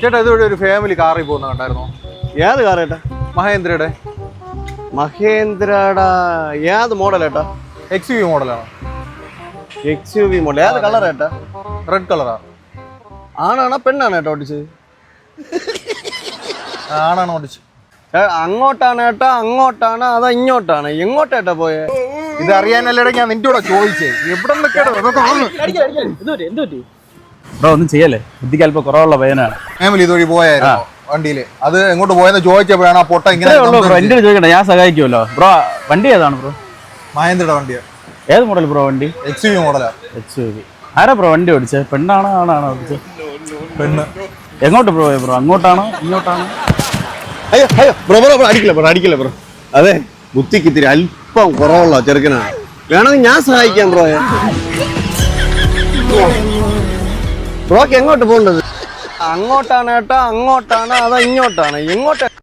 ചേട്ടാ ഇതുവരെ ഒരു ഫാമിലി കാറിൽ പോകുന്ന കണ്ടായിരുന്നോ? ഏത് കാർ ഏട്ടാ? മഹേന്ദ്രയുടെ. മഹേന്ദ്രയുടെ ഏത് മോഡൽ ഏട്ടാ? XUV മോഡലാണ്. XUV model. ഏത് കളർ ഏട്ടാ? റെഡ് കളറാ. ആണാണോ പെണ്ണാണ് ഏട്ടാ ഓടിച്ചത്? ആണാണ് ഓടിച്ച്. അങ്ങോട്ടാണ് ഏട്ടാ, അങ്ങോട്ടാണ് അതോ ഇങ്ങോട്ടാണ്? എങ്ങോട്ടേട്ടാ പോയെ? ഇത് അറിയാനല്ലേടാ ഞാൻ നിന്റെ കൂടെ ചോദിച്ചേ. എവിടെ ബ്രോ ഒന്നും ചെയ്യല്ലേ, ബുദ്ധിക്ക് അല്പം കുറവുള്ള പയ്യനാണ്. ഫാമിലി ഇതുവഴി പോയായിരുന്നു വണ്ടിയില്. അത് എങ്ങോട്ട് പോയെന്ന് ചോദിച്ചപ്പോഴാണ് ആ പൊട്ട ഇങ്ങനെ. ബ്രോ എന്റെ ചോദിക്കട്ടെ, ഞാൻ സഹായിക്കുമല്ലോ. ബ്രോ വണ്ടി ഏതാണ് ബ്രോ? മഹേന്ദ്രയുടെ വണ്ടിയാ. ഏത് മോഡൽ ബ്രോ വണ്ടി? XUV മോഡലാ. XUV. ആരാ ബ്രോ വണ്ടി ഓടിച്ചത്? പെണ്ണാണോ ആണാണോ ഓടിച്ചത്? പെണ്ണ്. എങ്ങോട്ട് ബ്രോ? ബ്രോ അങ്ങോട്ടാണോ ഇങ്ങോട്ടാണോ? അയ്യോ അയ്യോ ബ്രോ ബ്രോ ബ്രോ അടിക്കില്ല ബ്രോ, അടിക്കില്ല ബ്രോ. അതെ, ബുദ്ധിക്ക് ഇത്തിരി അല്പം കുറവുള്ള ചെറുക്കനാണ്. വേണമെങ്കിൽ ഞാൻ സഹായിക്കാം ബ്രോയെ. ബ്രോക്ക് എങ്ങോട്ട് പോകേണ്ടത്? അങ്ങോട്ടാണ് ഏട്ടാ, അങ്ങോട്ടാണ് അതോ ഇങ്ങോട്ടാണ്? എങ്ങോട്ടാ?